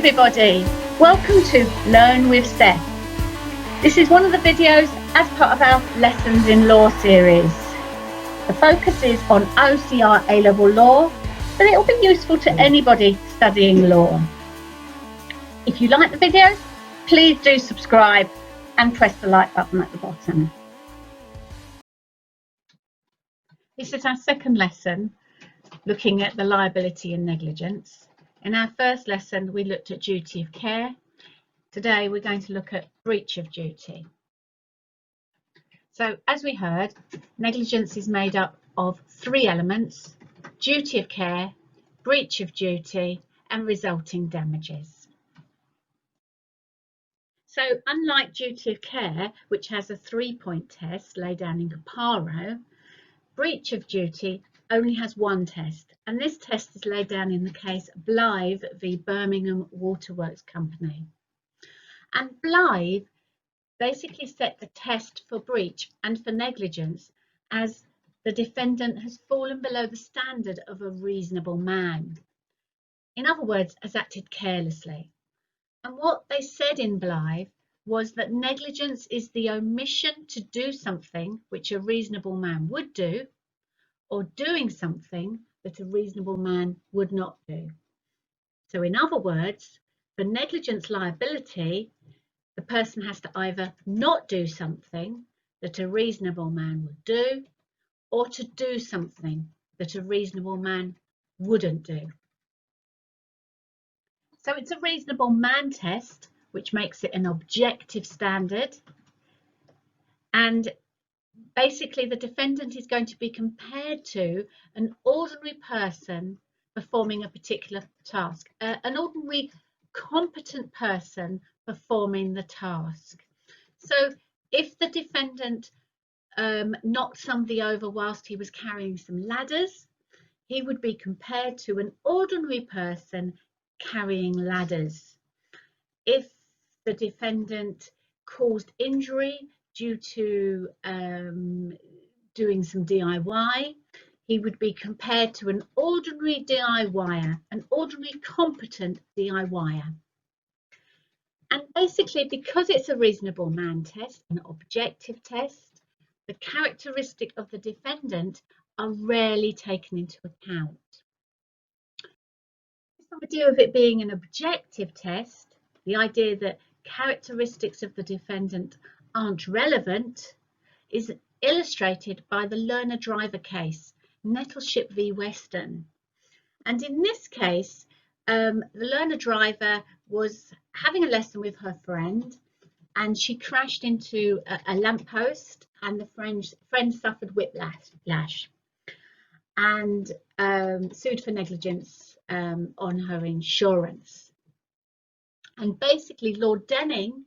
everybody, welcome to Learn with Steph. This is one of the videos as part of our Lessons in Law series. The focus is on OCR A Level Law, but it will be useful to anybody studying law. If you like the videos, please do subscribe and press the like button at the bottom. This is our second lesson looking at the liability and negligence. In our first lesson, we looked at duty of care. Today, we're going to look at breach of duty. So, as we heard, negligence is made up of three elements: duty of care, breach of duty, and resulting damages. So, unlike duty of care, which has a 3-point test laid down in Caparo, breach of duty only has one test, and this test is laid down in the case Blythe v Birmingham Waterworks Company. And Blythe basically set the test for breach and for negligence as the defendant has fallen below the standard of a reasonable man. In other words, has acted carelessly. And what they said in Blythe was that negligence is the omission to do something which a reasonable man would do, or doing something that a reasonable man would not do. So in other words, for negligence liability, the person has to either not do something that a reasonable man would do, or to do something that a reasonable man wouldn't do. So it's a reasonable man test, which makes it an objective standard. And basically, the defendant is going to be compared to an ordinary person performing a particular task, an ordinary competent person performing the task. So if the defendant knocked somebody over whilst he was carrying some ladders, he would be compared to an ordinary person carrying ladders. If the defendant caused injury due to doing some DIY, he would be compared to an ordinary DIYer, an ordinary competent DIYer. And basically, because it's a reasonable man test, an objective test, the characteristics of the defendant are rarely taken into account. This idea of it being an objective test, the idea that characteristics of the defendant aren't relevant, is illustrated by the learner-driver case, Nettleship v Weston. And in this case, the learner-driver was having a lesson with her friend, and she crashed into a lamppost, and the friend suffered whiplash and sued for negligence on her insurance. And basically, Lord Denning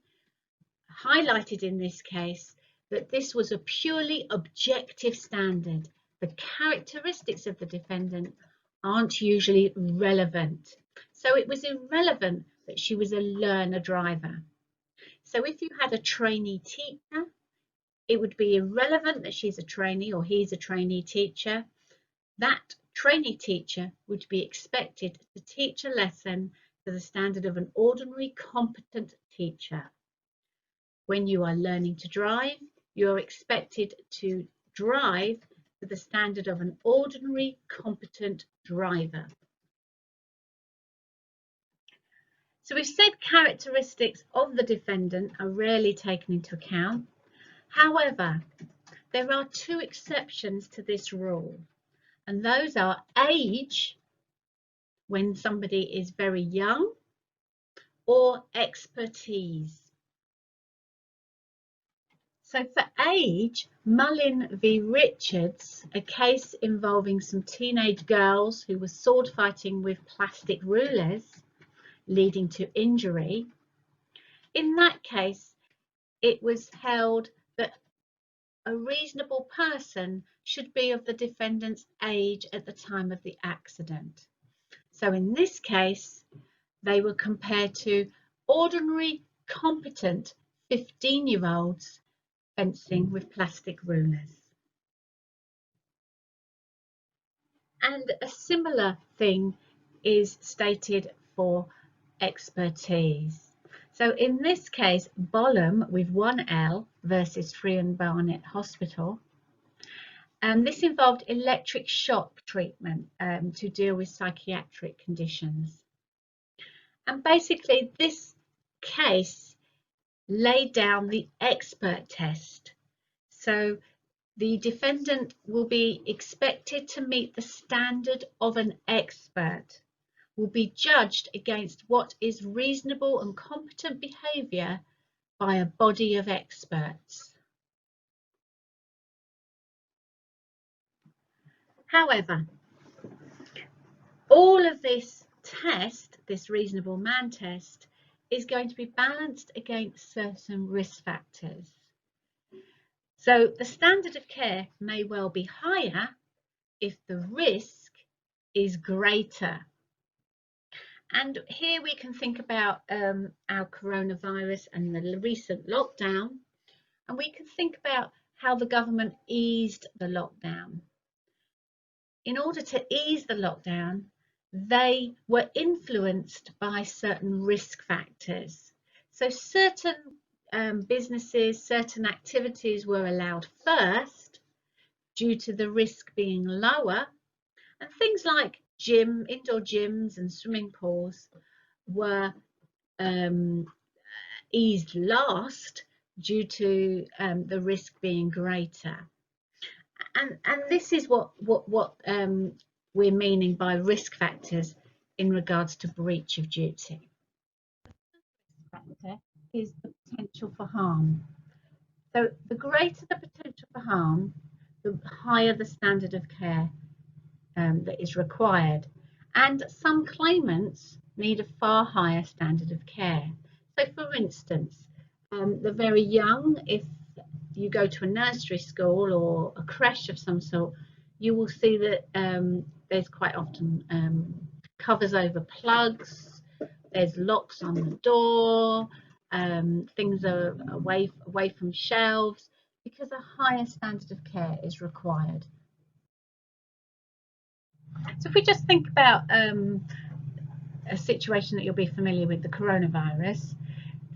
highlighted in this case that this was a purely objective standard. The characteristics of the defendant aren't usually relevant. So it was irrelevant that she was a learner driver. So if you had a trainee teacher, it would be irrelevant that she's a trainee or he's a trainee teacher. That trainee teacher would be expected to teach a lesson to the standard of an ordinary competent teacher. When you are learning to drive, you are expected to drive to the standard of an ordinary competent driver. So we've said characteristics of the defendant are rarely taken into account. However, there are two exceptions to this rule, and those are age, when somebody is very young, or expertise. So for age, Mullin v Richards, a case involving some teenage girls who were sword fighting with plastic rulers, leading to injury. In that case, it was held that a reasonable person should be of the defendant's age at the time of the accident. So in this case, they were compared to ordinary, competent 15-year-olds fencing with plastic rulers. And a similar thing is stated for expertise. So in this case, Bolam with one L versus Friern Barnet Hospital. This involved electric shock treatment to deal with psychiatric conditions. And basically this case laid down the expert test. So the defendant will be expected to meet the standard of an expert, will be judged against what is reasonable and competent behaviour by a body of experts. However, all of this test, this reasonable man test, is going to be balanced against certain risk factors. So the standard of care may well be higher if the risk is greater. And here we can think about our coronavirus and the recent lockdown, and we can think about how the government eased the lockdown. In order to ease the lockdown, they were influenced by certain risk factors. So certain businesses, certain activities were allowed first due to the risk being lower, and things like indoor gyms and swimming pools were eased last due to the risk being greater. And this is what we're meaning by risk factors in regards to breach of duty. The factor is the potential for harm. So the greater the potential for harm, the higher the standard of care that is required. And some claimants need a far higher standard of care. So for instance, the very young, if you go to a nursery school or a creche of some sort, you will see that there's quite often covers over plugs, there's locks on the door, things are away from shelves, because a higher standard of care is required. So if we just think about a situation that you'll be familiar with, the coronavirus,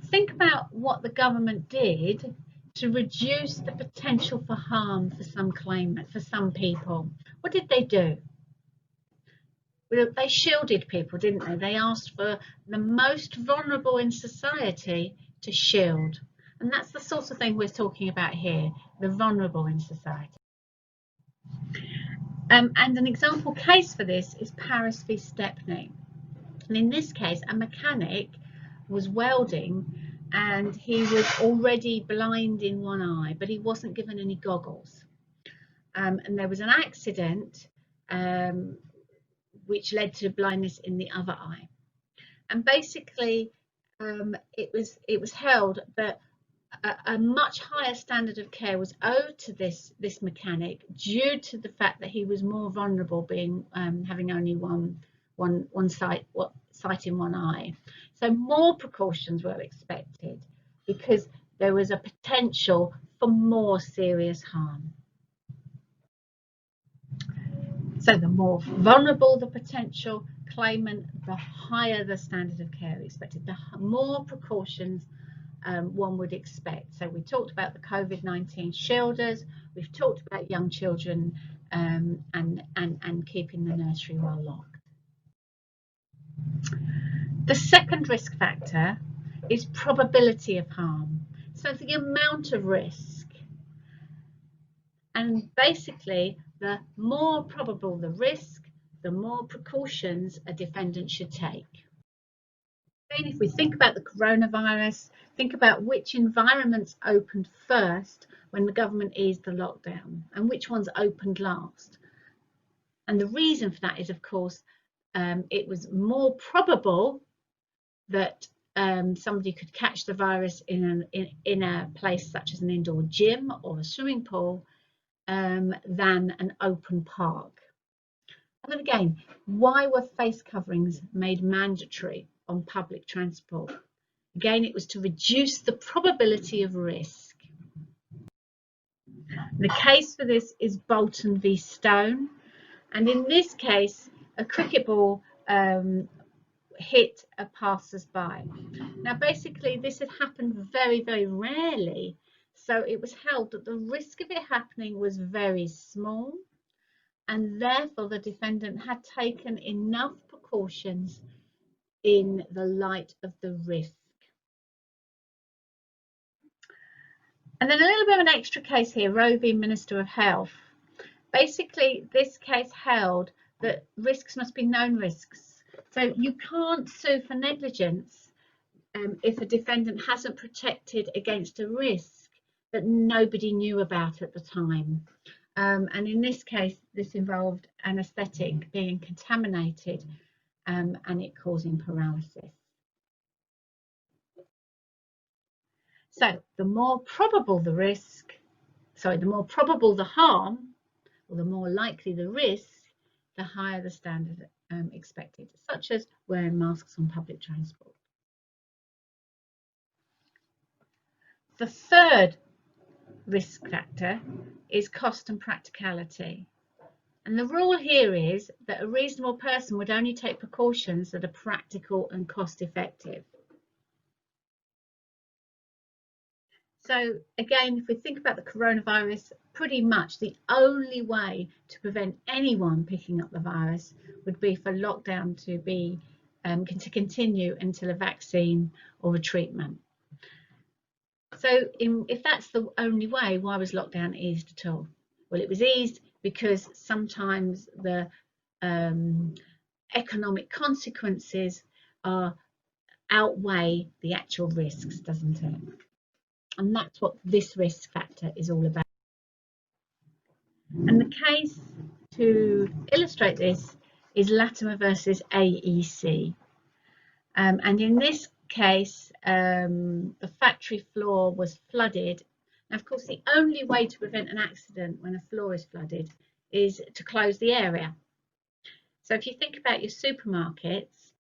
think about what the government did to reduce the potential for harm for some people. What did they do? Well, they shielded people, didn't they? They asked for the most vulnerable in society to shield. And that's the sort of thing we're talking about here, the vulnerable in society. And an example case for this is Paris v Stepney. And in this case, a mechanic was welding and he was already blind in one eye, but he wasn't given any goggles. And there was an accident which led to blindness in the other eye. And basically, it was held that a much higher standard of care was owed to this mechanic due to the fact that he was more vulnerable, being having only one sight in one eye. So more precautions were expected because there was a potential for more serious harm. So the more vulnerable the potential claimant, the higher the standard of care expected, the more precautions one would expect. So we talked about the COVID-19 shielders, we've talked about young children and keeping the nursery well locked. The second risk factor is probability of harm. So the amount of risk. And basically, the more probable the risk, the more precautions a defendant should take. Again, if we think about the coronavirus, think about which environments opened first when the government eased the lockdown and which ones opened last. And the reason for that is, of course, it was more probable that somebody could catch the virus in a place such as an indoor gym or a swimming pool than an open park. And then again, why were face coverings made mandatory on public transport? Again, it was to reduce the probability of risk. The case for this is Bolton v Stone, and in this case, a cricket ball hit a passers-by. Now, basically, this had happened very, very rarely, so it was held that the risk of it happening was very small, and therefore the defendant had taken enough precautions in the light of the risk. And then a little bit of an extra case here, Roe v. Minsiter of Health. Basically, this case held that risks must be known risks. So you can't sue for negligence if a defendant hasn't protected against a risk that nobody knew about at the time. And in this case, this involved anaesthetic being contaminated and it causing paralysis. So the more probable the risk, the more probable the harm, or the more likely the risk, the higher the standard expected, such as wearing masks on public transport. The third risk factor is cost and practicality. And the rule here is that a reasonable person would only take precautions that are practical and cost effective. So again, if we think about the coronavirus, pretty much the only way to prevent anyone picking up the virus would be for lockdown to be to continue until a vaccine or a treatment. So if that's the only way, why was lockdown eased at all? Well, it was eased because sometimes the economic consequences outweigh the actual risks, doesn't it? And that's what this risk factor is all about. And the case to illustrate this is Latimer versus AEC. And in this case, the factory floor was flooded. Now, of course, the only way to prevent an accident when a floor is flooded is to close the area. So if you think about your supermarkets,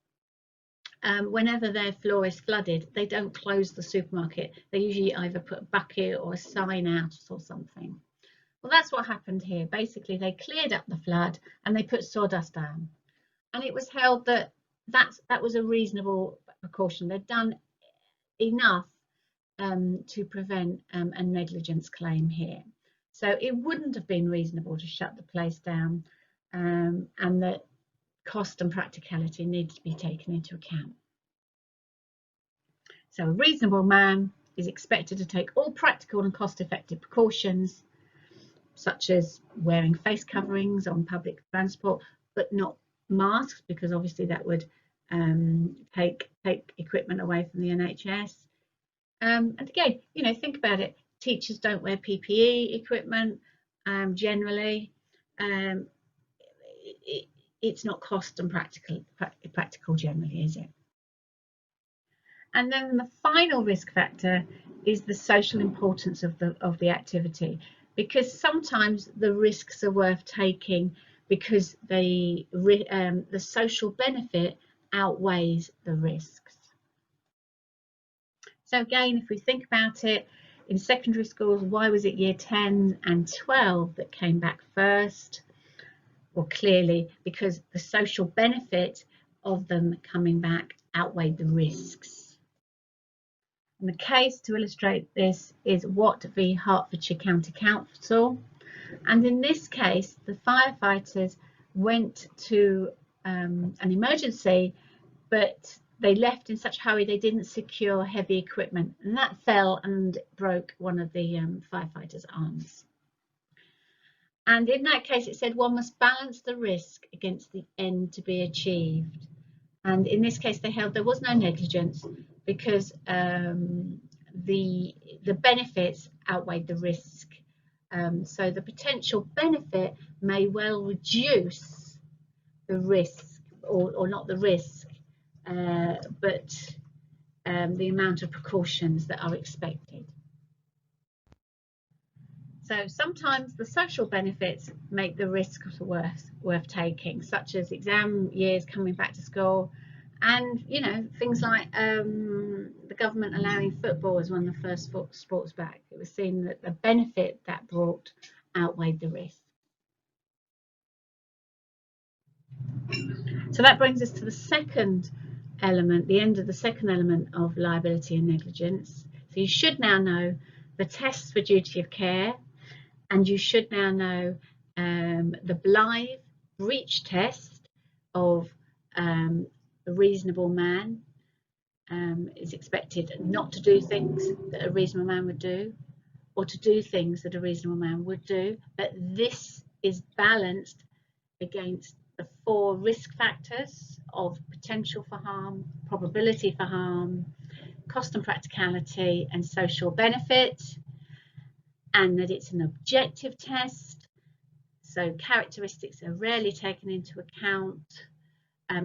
whenever their floor is flooded, they don't close the supermarket. They usually either put a bucket or a sign out or something. Well, that's what happened here. Basically, they cleared up the flood and they put sawdust down. And it was held that that was a reasonable precaution. They'd done enough to prevent a negligence claim here. So it wouldn't have been reasonable to shut the place down, and that cost and practicality needed to be taken into account. So a reasonable man is expected to take all practical and cost-effective precautions, such as wearing face coverings on public transport, but not masks, because obviously that would take equipment away from the NHS. And again, you know, think about it. Teachers don't wear PPE equipment generally. It's not cost and practical generally, is it? And then the final risk factor is the social importance of the activity, because sometimes the risks are worth taking because the social benefit outweighs the risks. So again, if we think about it, in secondary schools, why was it year 10 and 12 that came back first? Well, clearly because the social benefit of them coming back outweighed the risks. And the case to illustrate this is Watt v Hertfordshire County Council. And in this case, the firefighters went to an emergency, but they left in such a hurry they didn't secure heavy equipment, and that fell and broke one of the firefighters' arms. And in that case, it said one must balance the risk against the end to be achieved. And in this case, they held there was no negligence because the benefits outweighed the risk. So the potential benefit may well reduce the risk, or not the risk, but the amount of precautions that are expected. So sometimes the social benefits make the risks worth taking, such as exam years coming back to school, and you know, things like the government allowing football as one of the first sports back. It was seen that the benefit that brought outweighed the risk. So that brings us to the second element, the end of the second element of liability and negligence. So you should now know the tests for duty of care, and you should now know the Blythe breach test of a reasonable man is expected not to do things that a reasonable man would do, or to do things that a reasonable man would do, but this is balanced against the 4 risk factors of potential for harm, probability for harm, cost and practicality, and social benefit, and that it's an objective test, so characteristics are rarely taken into account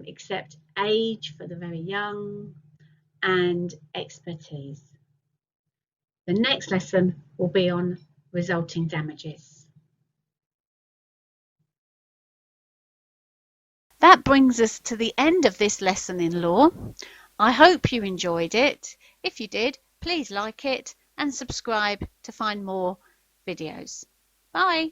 except age for the very young and expertise. The next lesson will be on resulting damages. That brings us to the end of this lesson in law. I hope you enjoyed it. If you did, please like it and subscribe to find more videos. Bye.